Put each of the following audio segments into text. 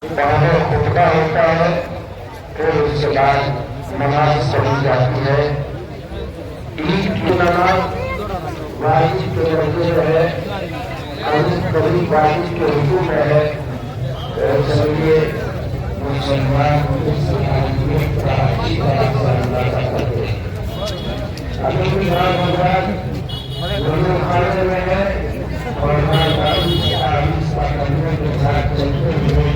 पहले खुतबा होता है, फिर उसके बाद नमाज पढ़ी जाती है। ईद की नमाज वाजिब के दर्जे है, करीब वाजिब के रुकू में है। चलिए मुसलमान अभी भी खाने में है और के साथ चलते हुए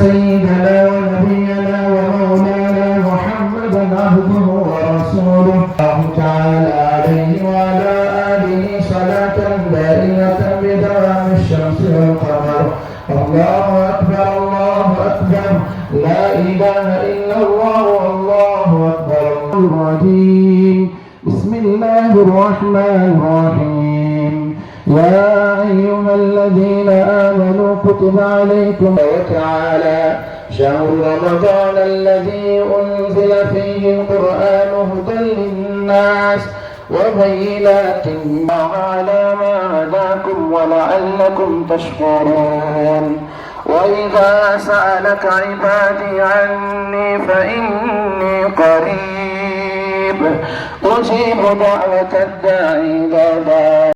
سيدنا ونبينا ومولانا محمدا عبده ورسوله الله تعالى عليه وعلى آله صلاة دائمة بدوام الشمس والقمر. الله أكبر الله أكبر لا إله إلا الله والله أكبر. الرجيم بسم الله الرحمن الرحيم. يا أيها الذين آمنوا كتب عليكم وتعالى شهر رمضان الذي أنزل فيه القرآن هدى للناس وبينات على ما هداكم ولعلكم تشكرون. وإذا سألك عبادي عني فإني قريب أجيب دعوة الداعي إذا دعاني.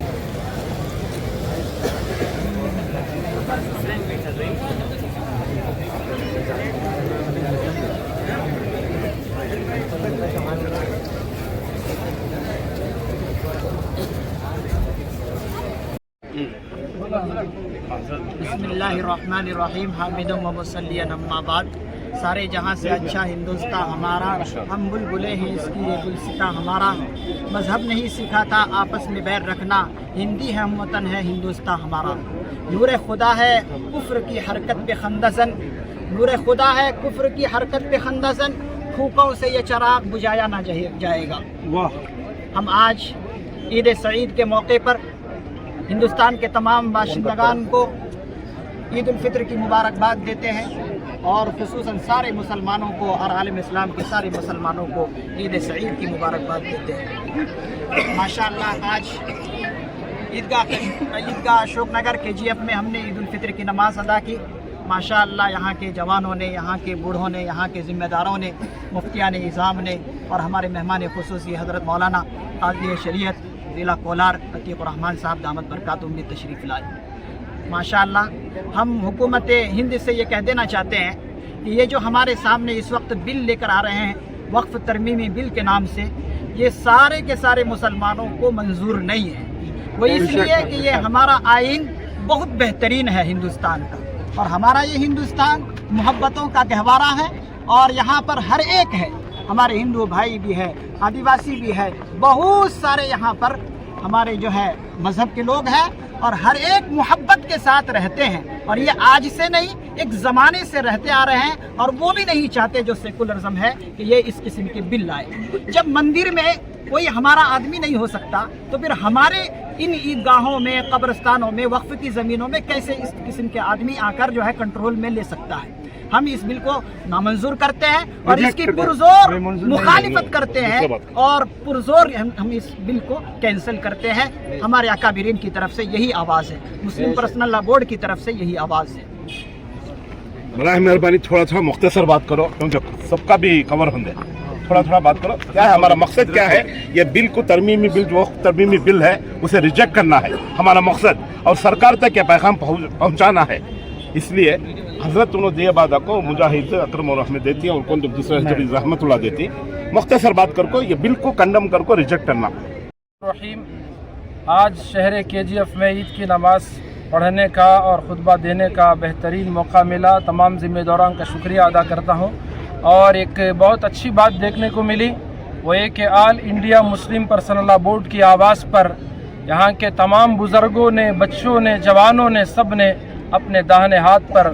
बिस्मिल्लाहिर्रहमानिर्रहीम हामिदुम व मुसल्लियन अम्मा बाद। सारे जहाँ से अच्छा हिंदुस्तान हमारा, हम बुलबुले हैं इसकी ये गुलसिता हमारा। मज़हब नहीं सिखाता आपस में बैर रखना, हिंदी है हम वतन है हिंदुस्तान हमारा। नूर खुदा है कुफ्र की हरकत पे खंदसन, नूर खुदा है कुफ्र की हरकत पे खंदसन, फूकों से ये चराग बुझाया ना जाएगा। हम आज ईद सईद के मौके पर हिंदुस्तान के तमाम बाशिंदगान को ईद उल फित्र की मुबारकबाद देते हैं और ख़ुसूसन सारे मुसलमानों को और आलम इस्लाम के सारे मुसलमानों को ईद सईद की मुबारकबाद देते हैं। माशाअल्लाह आज ईदगाह अशोकनगर KGF में हमने ईद उल फित्र की नमाज़ अदा की। माशाअल्लाह यहाँ के जवानों ने, यहाँ के बूढ़ों ने, यहाँ के ज़िम्मेदारों ने, मुफ्तियान इज़ाम ने और हमारे मेहमान ख़ुसूसी हज़रत मौलाना काज़ी शरीयत ज़िला कोलार अतीक़ुर्रहमान साहब दामत बरकातुहू में तशरीफ़ लाए। माशाअल्लाह हम हुकूमत हिंद से ये कह देना चाहते हैं कि ये जो हमारे सामने इस वक्त बिल लेकर आ रहे हैं वक्फ़ तरमीमी बिल के नाम से, ये सारे के सारे मुसलमानों को मंजूर नहीं है। वो इसलिए कि ये हमारा आइन बहुत बेहतरीन है हिंदुस्तान का, और हमारा ये हिंदुस्तान मोहब्बतों का गहवारा है और यहाँ पर हर एक है, हमारे हिंदू भाई भी है, आदिवासी भी है, बहुत सारे यहाँ पर हमारे जो है मज़हब के लोग हैं और हर एक मोहब्बत के साथ रहते हैं। और ये आज से नहीं, एक ज़माने से रहते आ रहे हैं और वो भी नहीं चाहते जो सेकुलरिज्म है कि ये इस किस्म के बिल लाए। जब मंदिर में कोई हमारा आदमी नहीं हो सकता तो फिर हमारे इन ईदगाहों में, कब्रिस्तानों में, वक्फ की ज़मीनों में कैसे इस किस्म के आदमी आकर जो है कंट्रोल में ले सकता है। हम इस बिल को नामंजूर करते हैं और इसकी पुरजोर मुखालिफत करते हैं और पुरजोर हम इस बिल को कैंसिल करते हैं। हमारे अकाबिरीन की तरफ से यही आवाज़ है, मुस्लिम पर्सनल लॉ बोर्ड की तरफ से यही आवाज़ है। बड़ा मेहरबानी थोड़ा थोड़ा मुख्तसर बात करो क्योंकि सबका भी कवर होंगे। थोड़ा बात करो, क्या है हमारा मकसद, क्या है ये बिल को तरमीमी बिल, जो तरमीमी बिल है उसे रिजेक्ट करना है हमारा मकसद, और सरकार तक ये पैगाम पहुँचाना है। इसलिए हज़रत उन्होंने ये बात को मुजाहिद अकरम और रहमत देती है और कौन दूसरा रहमतुल्लाह देती, मुख्तसर बात कर को ये बिल को कंडम कर को रिजेक्ट करना। आज शहर KGF में ईद की नमाज पढ़ने का और ख़ुतबा देने का बेहतरीन मौका मिला। तमाम ज़िम्मेदारों का शुक्रिया अदा करता हूँ। और एक बहुत अच्छी बात देखने को मिली वो है कि all India Muslim personal law board की आवाज़ पर यहाँ के तमाम बुज़ुर्गों ने, बच्चों ने, जवानों ने, सब ने अपने दाहिने हाथ पर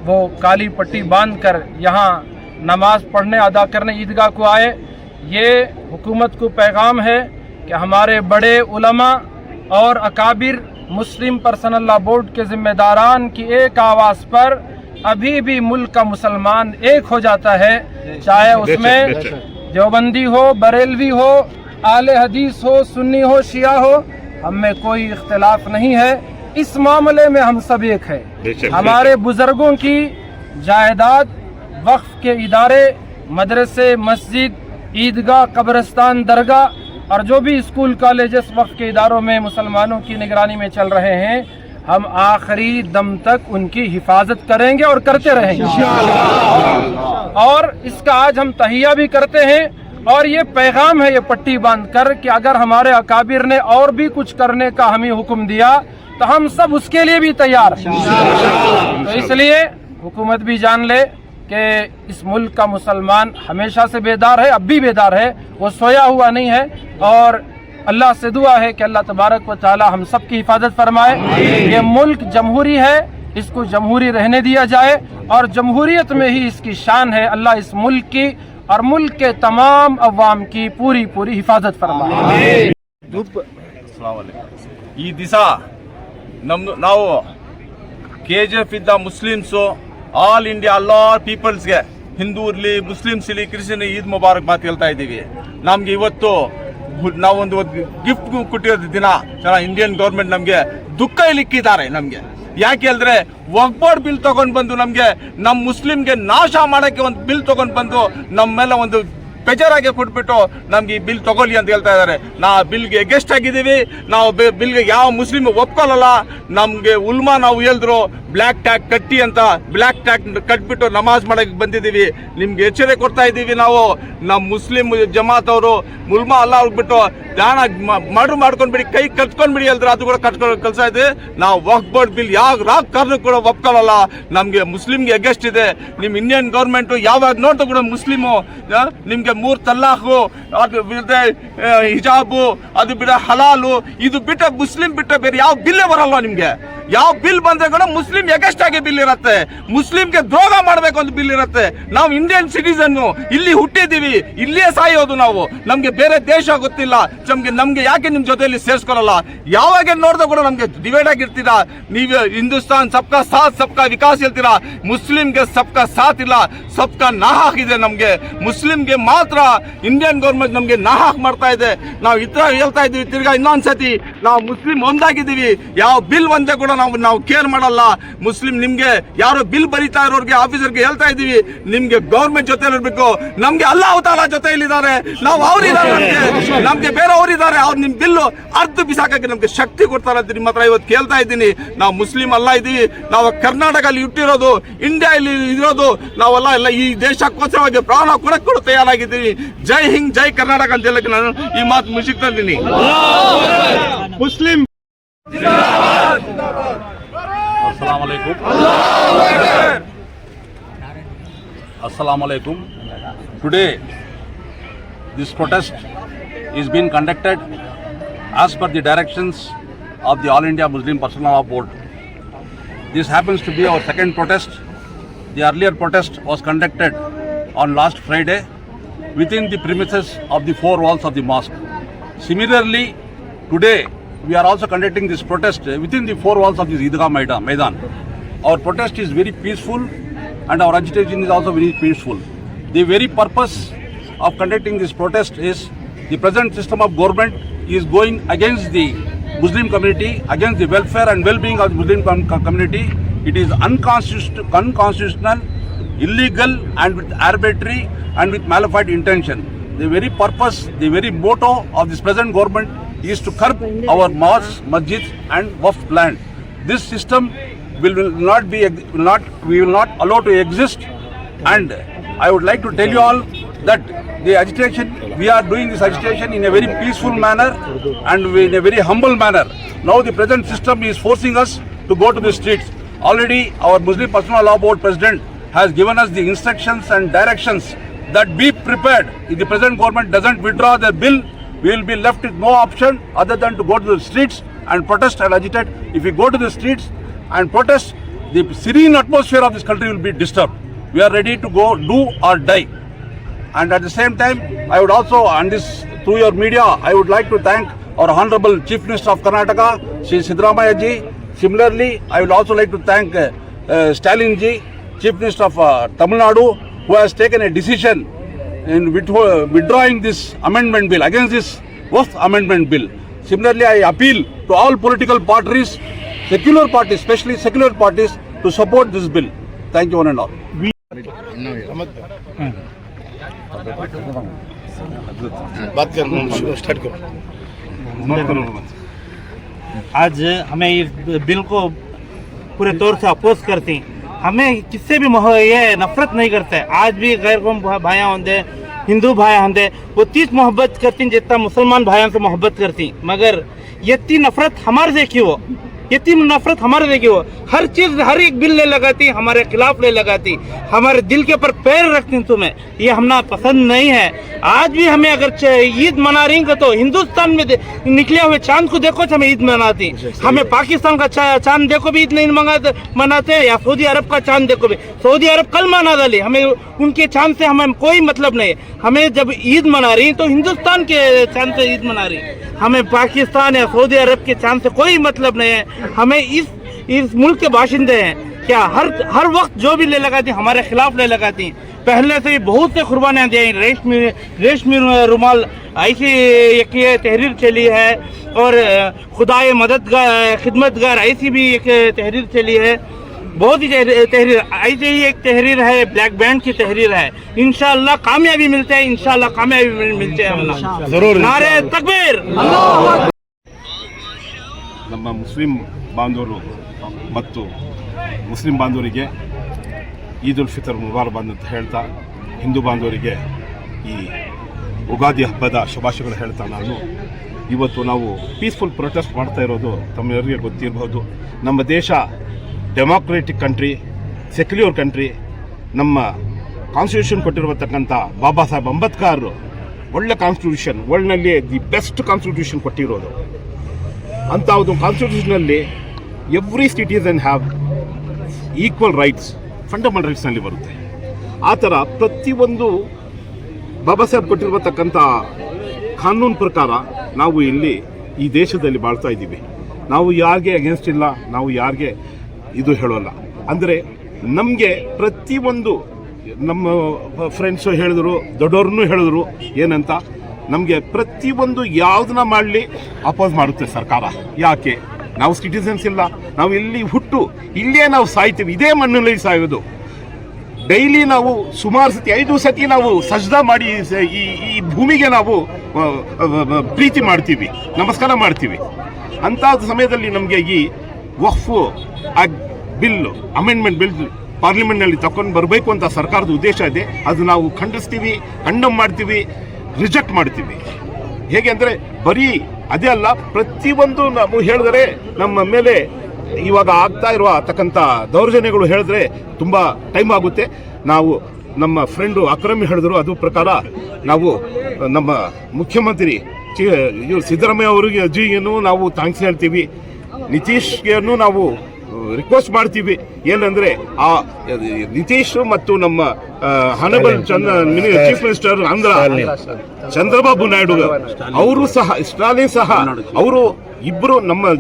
वो काली पट्टी बांध कर यहाँ नमाज पढ़ने, अदा करने ईदगाह को आए। ये हुकूमत को पैगाम है कि हमारे बड़े उलमा और अकाबिर मुस्लिम पर्सनल लॉ बोर्ड के ज़िम्मेदारान की एक आवाज़ पर अभी भी मुल्क का मुसलमान एक हो जाता है, चाहे उसमें देवबंदी हो, बरेलवी हो, आले हदीस हो, सुन्नी हो, शिया हो, हम में कोई इख्तिलाफ नहीं है। इस मामले में हम सब एक है। हमारे बुजुर्गों की जायदाद, वक्फ के इदारे, मदरसे, मस्जिद, ईदगाह, कब्रिस्तान, दरगाह और जो भी स्कूल कॉलेजेस वक्फ के इदारों में मुसलमानों की निगरानी में चल रहे हैं, हम आखिरी दम तक उनकी हिफाजत करेंगे और करते रहेंगे। और इसका आज हम तहिया भी करते हैं और ये पैगाम है, ये पट्टी बांध कर कि अगर हमारे अकाबिर ने और भी कुछ करने का हमें हुक्म दिया तो हम सब उसके लिए भी तैयार हैं। तो इसलिए हुकूमत भी जान ले कि इस मुल्क का मुसलमान हमेशा से बेदार है, अब भी बेदार है, वो सोया हुआ नहीं है। और अल्लाह से दुआ है कि अल्लाह तबारक व तआला हम सब की हिफाजत फरमाए। ये मुल्क जमहूरी है, इसको जमहूरी रहने दिया जाए और जमहूरियत में ही इसकी शान है। अल्लाह इस मुल्क की और मुल्क के तमाम अवाम की पूरी पूरी हिफाजत फरमाए। ಈ ದಿವಸ ನಾವು KJF ಇದ್ದ ಮುಸ್ಲಿಮ್ಸು ಆಲ್ ಇಂಡಿಯಾ ಎಲ್ಲ ಪೀಪಲ್ಸ್ಗೆ, ಹಿಂದೂ ಇರಲಿ, ಮುಸ್ಲಿಮ್ಸ್ ಇರಲಿ, ಕ್ರಿಶ್ಚಿಯನ್ ಈದ್ ಮುಬಾರಕ್ ಮಾತು ಹೇಳ್ತಾ ಇದ್ದೀವಿ. ನಮ್ಗೆ ಇವತ್ತು ನಾವೊಂದು ಗಿಫ್ಟ್ ಕೊಟ್ಟಿರೋದು ದಿನ ಚೆನ್ನಾಗಿ ಇಂಡಿಯನ್ ಗೌರ್ಮೆಂಟ್ ನಮಗೆ ದುಃಖ ಇಲ್ಲಿಕ್ಕಿದ್ದಾರೆ. ನಮಗೆ ಯಾಕೆ ಹೇಳಿದ್ರೆ ವಕ್ಫ್ ಬೋರ್ಡ್ ಬಿಲ್ ತಗೊಂಡು ಬಂದು ನಮಗೆ ನಮ್ಮ ಮುಸ್ಲಿಮ್ಗೆ ನಾಶ ಮಾಡೋಕ್ಕೆ ಒಂದು ಬಿಲ್ ತಗೊಂಡು ಬಂದು ನಮ್ಮ ಮೇಲೆ ಒಂದು ಬೇಜಾರಾಗಿ ಕೊಟ್ಬಿಟ್ಟು ನಮ್ಗೆ ಈ ಬಿಲ್ ತಗೊಳ್ಳಿ ಅಂತ ಹೇಳ್ತಾ ಇದ್ದಾರೆ. ನಾವು ಬಿಲ್ಗೆ ಎಗೆಸ್ಟ್ ಆಗಿದ್ದೀವಿ. ನಾವು ಬಿಲ್ಗೆ ಯಾವ ಮುಸ್ಲಿಮ್ ಒಪ್ಕೊಳ್ಳಲ್ಲ. ನಮಗೆ ಉಲ್ಮಾ ನಾವು ಹೇಳಿದ್ರು ಬ್ಲ್ಯಾಕ್ ಟ್ಯಾಗ್ ಕಟ್ಟಿ ಅಂತ, ಬ್ಲ್ಯಾಕ್ ಟ್ಯಾಗ್ ಕಟ್ಬಿಟ್ಟು ನಮಾಜ್ ಮಾಡಕ್ಕೆ ಬಂದಿದ್ದೀವಿ. ನಿಮ್ಗೆ ಎಚ್ಚರಿಕೆ ಕೊಡ್ತಾ ಇದ್ದೀವಿ. ನಾವು ನಮ್ಮ ಮುಸ್ಲಿಂ ಜಮಾತ್ ಅವರು ಉಲ್ಮಾ ಅಲ್ಲ ಹೋಗ್ಬಿಟ್ಟು ಧ್ಯಾನ ಮಾಡ್ಕೊಂಡ್ಬಿಡಿ, ಕೈ ಕಟ್ಕೊಂಡ್ಬಿಡಿ ಹೇಳಿದ್ರೆ ಅದು ಕೂಡ ಕಟ್ಕೊಂಡು ಕಲ್ಸ ಇದೆ. ನಾವು ವಕ್ಫ್ ಬೋರ್ಡ್ ಬಿಲ್ ಯಾವ ಕಾರಣ ಕೂಡ ಒಪ್ಕೊಳ್ಳಲ್ಲ. ನಮಗೆ ಮುಸ್ಲಿಮ್ಗೆ ಎಗೆಸ್ಟ್ ಇದೆ. ನಿಮ್ಮ ಇಂಡಿಯನ್ ಗೌರ್ಮೆಂಟು ಯಾವಾಗ ನೋಡ್ತಾ ಕೂಡ ಮುಸ್ಲಿಮು ನಿಮ್ಗೆ 3 ತಲಾಖು, ಅದು ಬಿಟ್ಟರೆ ಹಿಜಾಬು, ಅದು ಬಿಟ್ಟ ಹಲಾಲು, ಇದು ಬಿಟ್ಟ ಮುಸ್ಲಿಂ ಬಿಟ್ಟ ಬೇರೆ ಯಾವ ಬಿಲ್ಲೇ ಬರಲ್ಲ. ನಿಮ್ಗೆ ಯಾವ ಬಿಲ್ ಬಂದ್ರೆ ಕೂಡ ಮುಸ್ಲಿಂ ಎಗೆಸ್ಟ್ ಆಗಿ ಬಿಲ್ ಇರುತ್ತೆ. ಮುಸ್ಲಿಂಗೆ ದ್ರೋಹ ಮಾಡಬೇಕು ಅಂತ ಬಿಲ್ ಇರುತ್ತೆ. ನಾವು ಇಂಡಿಯನ್ ಸಿಟಿಸನ್ನು, ಇಲ್ಲಿ ಹುಟ್ಟಿದ್ದೀವಿ, ಇಲ್ಲಿಯೇ ಸಾಯೋದು ನಾವು. ನಮ್ಗೆ ಬೇರೆ ದೇಶ ಗೊತ್ತಿಲ್ಲ. ನಮ್ಗೆ ಯಾಕೆ ನಿಮ್ ಜೊತೆಯಲ್ಲಿ ಸೇರಿಸ್ಕೊಳ್ಳಲ್ಲ? ಯಾವಾಗ ನೋಡಿದ ಕೂಡ ನಮ್ಗೆ ಡಿವೈಡ್ ಆಗಿರ್ತೀರಾ. ನೀವು ಹಿಂದೂಸ್ತಾನ್ ಸಬ್ಕಾ ಸಾಥ್ ಸಬ್ಕಾ ವಿಕಾಸ್ ಹೇಳ್ತೀರಾ, ಮುಸ್ಲಿಂಗೆ ಸಬ್ಕಾ ಸಾಥ್ ಇಲ್ಲ, ಸಬ್ಕಾ ನಾಹಾಕ್ ಇದೆ. ನಮ್ಗೆ ಮುಸ್ಲಿಂಗೆ ಮಾತ್ರ ಇಂಡಿಯನ್ ಗೌರ್ಮೆಂಟ್ ನಮ್ಗೆ ನಾಹಾಕ್ ಮಾಡ್ತಾ ಇದೆ. ನಾವು ಇತರ ಹೇಳ್ತಾ ಇದ್ದೀವಿ. ತಿರ್ಗಾ ಇನ್ನೊಂದ್ಸತಿ ನಾವು ಮುಸ್ಲಿಂ ಒಂದಾಗಿದ್ದೀವಿ. ಯಾವ ಬಿಲ್ ಒಂದೇ ಕೂಡ ನಾವು ಕೇರ್ ಮಾಡಲ್ಲ. ಮುಸ್ಲಿಂ ನಿಮ್ಗೆ ಯಾರೋ ಬಿಲ್ ಬರೀತಾ ಇರೋರಿಗೆ, ಆಫೀಸರ್ಗೆ ಹೇಳ್ತಾ ಇದೀವಿ, ನಿಮ್ಗೆ ಗೌರ್ಮೆಂಟ್ ಜೊತೆ ಇರಬೇಕು. ನಮ್ಗೆ ಅಲ್ಲಾಹ್ ತಾಲಾ ಜೊತೆಯಲ್ಲಿದ್ದಾರೆ. ನಾವು ಅವರಿದ್ದಾರೆ, ನಮ್ಗೆ ಬೇರೆ ಅವರಿದ್ದಾರೆ. ಅವ್ರು ನಿಮ್ ಬಿಲ್ಲು ಅರ್ಧ ಬಿಸಾಕಕ್ಕೆ ನಮ್ಗೆ ಶಕ್ತಿ ಕೊಡ್ತಾರೆ ಅಂತ ನಿಮ್ಮ ಹತ್ರ ಇವತ್ತು ಕೇಳ್ತಾ ಇದ್ದೀನಿ. ನಾವು ಮುಸ್ಲಿಂ ಅಲ್ಲ ಇದ್ದೀವಿ. ನಾವು ಕರ್ನಾಟಕದಲ್ಲಿ ಹುಟ್ಟಿರೋದು, ಇಂಡಿಯಾದಲ್ಲಿ ಇರೋದು ನಾವೆಲ್ಲ ಎಲ್ಲ ಈ ದೇಶಕ್ಕೋಸ್ಕರವಾಗಿ ಪ್ರಾಣ ಕೊಡಕ್ಕೆ ತಯಾರಾಗಿದ್ದೀವಿ. ಜೈ ಹಿಂದ್, ಜೈ ಕರ್ನಾಟಕ ಅಂತ ಹೇಳಕ್ಕೆ ನಾನು ಈ ಮಾತು ಮುಗಿಸ್ತಾ ಇದ್ದೀನಿ. Muslim Assalamu alaikum. Today, this protest is being conducted as per the directions of the All India Muslim Personal Law Board. This happens to be our second protest. The earlier protest was conducted on last Friday within the premises of the 4 walls of the mosque. Similarly, today we are also conducting this protest within the 4 walls of this Eidgah Maidan. Our protest is very peaceful and our agitation is also very peaceful. The very purpose of conducting this protest is the present system of government is going against the Muslim community, against the welfare and well-being of the Muslim community. It is unconstitutional, illegal and with arbitrary and with malafide intention. The very purpose, the very motto of this present government is to curb our mosques, masjids and waqf land. This system we will not allow to exist, and I would like to tell you all that the agitation, we are doing this agitation in a very peaceful manner and in a very humble manner. Now the present system is forcing us to go to the streets. Already our Muslim Personal Law Board President has given us the instructions and directions that be prepared. If the present government doesn't withdraw their bill, we will be left with no option other than to go to the streets and protest and agitate. If we go to the streets and protest, the serene atmosphere of this country will be disturbed. We are ready to go do or die. And at the same time, I would also, and this through your media, I would like to thank our Honorable Chief Minister of Karnataka, Shri Siddaramaiah ji. Similarly, I would also like to thank Stalin ji, Chief Minister of Tamil Nadu, who has taken a decision in withdrawing this amendment bill, against this worst amendment bill. Similarly, I appeal to all political parties, secular parties, especially secular parties, to support this bill. Thank you one and all. बात कर start करो। आज हमें इस bill को पूरे तौर से अपोज करती, हमें किससे भी ये नफरत नहीं करते। आज भी गैर कौम भाइयाँ होंगे, हिंदू भाई होंगे, वो 30 मोहब्बत करती जितना मुसलमान भाइयों से मोहब्बत करती, मगर ये इतनी नफरत हमारे से क्यों? इतनी नफरत हमारे से क्यों? हर चीज, हर एक बिल ले लगाती, हमारे खिलाफ ले लगाती, हमारे दिल के ऊपर पैर रखती। तुम्हें ये हमना पसंद नहीं है। आज भी हमें अगर ईद मना रही हो तो हिंदुस्तान में निकले हुए चांद को देखो तो हमें ईद मनाती, हमें पाकिस्तान का चांद देखो भी ईद नहीं मनाते, या सऊदी अरब का चांद देखो भी, सऊदी अरब कल मना डाली, हमें उनके चांद से हमें कोई मतलब नहीं है। हमें जब ईद मना रही तो हिंदुस्तान के चांद से ईद मना रही, हमें पाकिस्तान या सऊदी अरब के चांद से कोई मतलब नहीं है। हमें इस मुल्क के बाशिंदे हैं क्या, हर वक्त जो भी ले लगाती हमारे खिलाफ ले लगाती। पहले से बहुत से कुर्बानियाँ दी, रेशमी रुमाल ऐसी एक ये तहरीर चली है, और खुदाए मददगार खिदमतगार ऐसी भी एक तहरीर चली है। बहुत ही तहरीर, ऐसे ही एक तहरीर है, ब्लैक बैंड की तहरीर है। इंशाअल्लाह कामयाबी मिलते हैं, इंशाअल्लाह कामयाबी मिलते हैं। हम जरूर नारे तकबीर। ನಮ್ಮ ಮುಸ್ಲಿಂ ಬಾಂಧವರು ಮತ್ತು ಮುಸ್ಲಿಂ ಬಾಂಧವರಿಗೆ ಈದ್ ಉಲ್ ಫಿತರ್ ಮುಬಾರಕ್ ಅಂತ ಹೇಳ್ತಾ, ಹಿಂದೂ ಬಾಂಧವರಿಗೆ ಈ ಉಗಾದಿ ಹಬ್ಬದ ಶುಭಾಶಯಗಳು ಹೇಳ್ತಾ, ನಾನು ಇವತ್ತು ನಾವು ಪೀಸ್ಫುಲ್ ಪ್ರೊಟೆಸ್ಟ್ ಮಾಡ್ತಾ ಇರೋದು ತಮ್ಮೆಲ್ಲರಿಗೆ ಗೊತ್ತಿರಬಹುದು. ನಮ್ಮ ದೇಶ ಡೆಮಾಕ್ರೆಟಿಕ್ ಕಂಟ್ರಿ, ಸೆಕ್ಯುಲರ್ ಕಂಟ್ರಿ. ನಮ್ಮ ಕಾನ್ಸ್ಟಿಟ್ಯೂಷನ್ ಕೊಟ್ಟಿರತಕ್ಕಂಥ ಬಾಬಾ ಸಾಹೇಬ್ ಅಂಬೇಡ್ಕರ್ ಒಳ್ಳೆ ಕಾನ್ಸ್ಟಿಟ್ಯೂಷನ್, ವರ್ಲ್ಡ್ನಲ್ಲಿ ದಿ ಬೆಸ್ಟ್ ಕಾನ್ಸ್ಟಿಟ್ಯೂಷನ್ ಕೊಟ್ಟಿರೋದು. ಅಂಥ ಒಂದು ಕಾನ್ಸ್ಟಿಟ್ಯೂಷನಲ್ಲಿ every citizen have equal rights, fundamental ರೈಟ್ಸ್ನಲ್ಲಿ ಬರುತ್ತೆ. ಆ ಥರ ಪ್ರತಿಯೊಂದು ಬಾಬಾ ಸಾಹೇಬ್ ಕೊಟ್ಟಿರತಕ್ಕಂಥ ಕಾನೂನು ಪ್ರಕಾರ ನಾವು ಇಲ್ಲಿ ಈ ದೇಶದಲ್ಲಿ ಬಾಳ್ತಾ ಇದ್ದೀವಿ. ನಾವು ಯಾರಿಗೆ ಅಗೇನ್ಸ್ಟ್ ಇಲ್ಲ, ನಾವು ಯಾರಿಗೆ ಇದು ಹೇಳೋಲ್ಲ. ಅಂದರೆ ನಮಗೆ ಪ್ರತಿಯೊಂದು ನಮ್ಮ ಫ್ರೆಂಡ್ಸು ಹೇಳಿದ್ರು, ದೊಡ್ಡವ್ರನ್ನೂ ಹೇಳಿದ್ರು ಏನಂತ, ನಮಗೆ ಪ್ರತಿಯೊಂದು ಯಾವುದನ್ನ ಮಾಡಲಿ ಅಪೋಸ್ ಮಾಡುತ್ತೆ ಸರ್ಕಾರ. ಯಾಕೆ? ನಾವು ಸಿಟಿಸನ್ಸ್ ಇಲ್ಲ, ನಾವು ಇಲ್ಲಿ ಹುಟ್ಟು ಇಲ್ಲೇ ನಾವು ಸಾಯ್ತೀವಿ, ಇದೇ ಮಣ್ಣಲ್ಲಿ ಸಾಯೋದು. ಡೈಲಿ ನಾವು ಸುಮಾರು ಸತಿ 5 ಸತಿ ನಾವು ಸಜ್ದಾ ಮಾಡಿ ಈ ಭೂಮಿಗೆ ನಾವು ಪ್ರೀತಿ ಮಾಡ್ತೀವಿ, ನಮಸ್ಕಾರ ಮಾಡ್ತೀವಿ. ಅಂಥ ಸಮಯದಲ್ಲಿ ನಮಗೆ ಈ ವಕ್ಫ್ ಬಿಲ್, ಅಮೆಂಡ್ಮೆಂಟ್ ಬಿಲ್ ಪಾರ್ಲಿಮೆಂಟ್ನಲ್ಲಿ ತಗೊಂಡು ಬರಬೇಕು ಅಂತ ಸರ್ಕಾರದ ಉದ್ದೇಶ ಇದೆ. ಅದು ನಾವು ಖಂಡಿಸ್ತೀವಿ, ಕಂಡಮ್ ಮಾಡ್ತೀವಿ, ರಿಜೆಕ್ಟ್ ಮಾಡ್ತೀವಿ. ಹೇಗೆ ಅಂದರೆ ಬರೀ ಅದೇ ಅಲ್ಲ, ಪ್ರತಿಯೊಂದು ನಾವು ಹೇಳಿದ್ರೆ ನಮ್ಮ ಮೇಲೆ ಇವಾಗ ಆಗ್ತಾ ಇರತಕ್ಕಂಥ ದೌರ್ಜನ್ಯಗಳು ಹೇಳಿದ್ರೆ ತುಂಬ ಟೈಮ್ ಆಗುತ್ತೆ. ನಾವು ನಮ್ಮ ಫ್ರೆಂಡು ಅಕ್ರಮಿ ಹೇಳಿದ್ರು, ಅದು ಪ್ರಕಾರ ನಾವು ನಮ್ಮ ಮುಖ್ಯಮಂತ್ರಿ ಇವರು ಸಿದ್ದರಾಮಯ್ಯ ಅವರಿಗೆ ಜಿಯನ್ನು ನಾವು ಥ್ಯಾಂಕ್ಸ್ ಹೇಳ್ತೀವಿ, ನಿತೀಶ್ಗೆಯನ್ನು ನಾವು ರಿಕ್ವೆಸ್ಟ್ ಮಾಡ್ತೀವಿ. ಏನಂದರೆ ಆ ನಿತೀಶ್ ಮತ್ತು ನಮ್ಮ ಹಾನಬಲ್ ಚೀಫ್ ಮಿನಿಸ್ಟರ್ ಆಂಧ್ರ ಚಂದ್ರಬಾಬು ನಾಯ್ಡು ಅವರು ಸಹ, ಸ್ಟಾಲಿನ್ ಸಹ, ಅವರು ಇಬ್ಬರು ನಮ್ಮ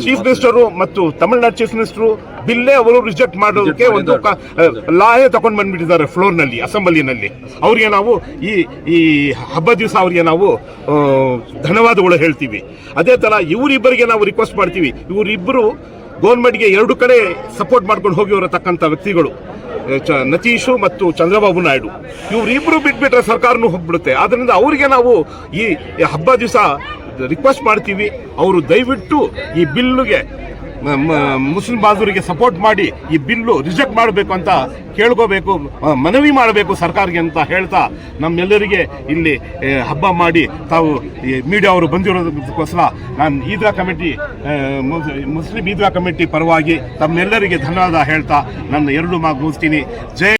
ಚೀಫ್ ಮಿನಿಸ್ಟರು ಮತ್ತು ತಮಿಳುನಾಡು ಚೀಫ್ ಮಿನಿಸ್ಟರು ಬಿಲ್ಲೇ ಅವರು ರಿಜೆಕ್ಟ್ ಮಾಡೋದಕ್ಕೆ ಒಂದು ಲಾಯೇ ತಗೊಂಡು ಬಂದ್ಬಿಟ್ಟಿದ್ದಾರೆ ಫ್ಲೋರ್ನಲ್ಲಿ, ಅಸೆಂಬ್ಲಿನಲ್ಲಿ. ಅವ್ರಿಗೆ ನಾವು ಈ ಹಬ್ಬ ದಿವಸ ಅವರಿಗೆ ನಾವು ಧನ್ಯವಾದಗಳು ಹೇಳ್ತೀವಿ. ಅದೇ ಥರ ಇವರಿಬ್ಬರಿಗೆ ನಾವು ರಿಕ್ವೆಸ್ಟ್ ಮಾಡ್ತೀವಿ. ಇವರಿಬ್ಬರು ಗೌರ್ಮೆಂಟ್ಗೆ 2 ಕಡೆ ಸಪೋರ್ಟ್ ಮಾಡ್ಕೊಂಡು ಹೋಗಿರತಕ್ಕಂಥ ವ್ಯಕ್ತಿಗಳು, ನತೀಶು ಮತ್ತು ಚಂದ್ರಬಾಬು ನಾಯ್ಡು. ಇವರಿಬ್ಬರು ಬಿಟ್ಬಿಟ್ರೆ ಸರ್ಕಾರನೂ ಹೋಗ್ಬಿಡುತ್ತೆ. ಆದ್ದರಿಂದ ಅವರಿಗೆ ನಾವು ಈ ಹಬ್ಬ ದಿವಸ ರಿಕ್ವೆಸ್ಟ್ ಮಾಡ್ತೀವಿ, ಅವರು ದಯವಿಟ್ಟು ಈ ಬಿಲ್லுಗೆ ಮುಸ್ಲಿಂ ಬಾಂಧವರಿಗೆ ಸಪೋರ್ಟ್ ಮಾಡಿ ಈ ಬಿಲ್ಲು ರಿಜೆಕ್ಟ್ ಮಾಡಬೇಕು ಅಂತ ಕೇಳ್ಕೋಬೇಕು, ಮನವಿ ಮಾಡಬೇಕು ಸರ್ಕಾರಕ್ಕೆ ಅಂತ ಹೇಳ್ತಾ, ನಮ್ಮೆಲ್ಲರಿಗೆ ಇಲ್ಲಿ ಹಬ್ಬ ಮಾಡಿ ತಾವು ಮೀಡಿಯಾ ಅವರು ಬಂದಿರೋದಕ್ಕೋಸ್ಕರ ನಾನು Idgah committee, Muslim Idgah committee ಪರವಾಗಿ ತಮ್ಮೆಲ್ಲರಿಗೆ ಧನ್ಯವಾದ ಹೇಳ್ತಾ ನನ್ನ 2 ಮಾತು ಮುಗಿಸ್ತೀನಿ. ಜೈ.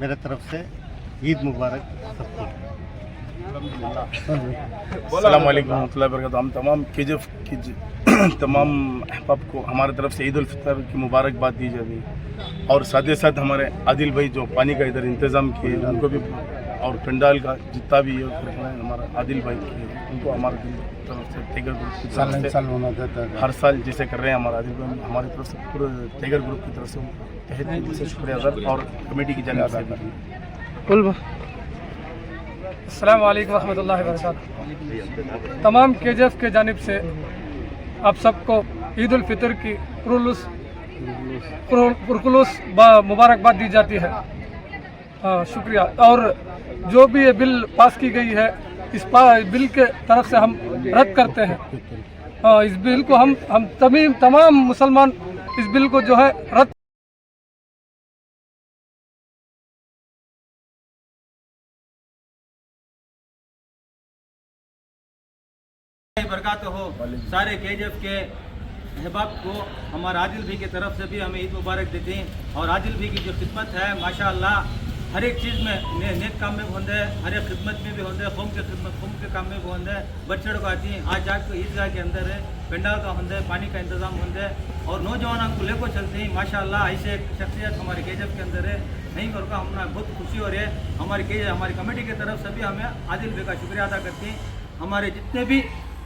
मेरे तरफ से ईद मुबारक सबको। अस्सलाम वालेकुम रहमतुल्लाहि व बरकातहू। हम तमाम KGF की तमाम अहबाब को हमारे तरफ से ईद उल फितर की मुबारकबाद दी जाएगी, और साथ ही साथ हमारे आदिल भाई जो पानी का इधर इंतज़ाम किए उनको भी, और पंडाल का जितना भी है हमारा आदिल भाई किए, उनको हमारे तरफ से टाइगर ग्रुप की तरफ से हर साल जैसे कर रहे हैं हमारा आदिल भाई, हमारी तरफ से पूरे टाइगर ग्रुप की तरफ से तहे दिल से शुक्रिया अदा और कमेटी की जानिब से भी। अस्सलाम वालेकुम रहमतुल्लाहि व बरकातहू। तमाम KGF के जानिब से आप सबको ईद उल फितर की पुरखुलूस मुबारकबाद दी जाती है। शुक्रिया। और जो भी ये बिल पास की गई है, इस बिल के तरफ से हम रद्द करते हैं। इस बिल को हम तमाम मुसलमान इस बिल को जो है रद्द बरकत हो। सारे KGF के अहबाब को हमारे आदिल भाई की तरफ से भी हमें ईद मुबारक देते हैं। और आदिल भाई की जो खिदमत है माशाअल्लाह हर एक चीज़ में नेक काम में भी होंगे, हर एक खिदमत में भी होंगे, कौम के खिदमत कौम के काम में भी होंगे। बच्चों को आती हैं आज जाके ईदगाह के अंदर है, पंडाल का होंगे, पानी का इंतज़ाम होंगे, और नौजवानों को लेकर चलते हैं। माशाअल्लाह ऐसे एक शख्सियत हमारे KGF के अंदर है, नहीं करके हमें बहुत खुशी हो रही है। हमारी कमेटी की तरफ से भी हमें आदिल भाई का शुक्रिया अदा करते हैं। हमारे जितने भी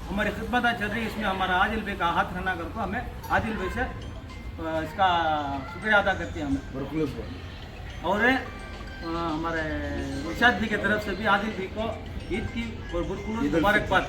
हमारी खिदमत चल रही है इसमें हमारा आदिल भाई का हाथ रहना करके हमें आदिल भाई से इसका शुक्रिया अदा करते हैं हमें। और हमारे इरशाद भाई की तरफ से भी आदिल भाई को ईद की और मुबारकबाद।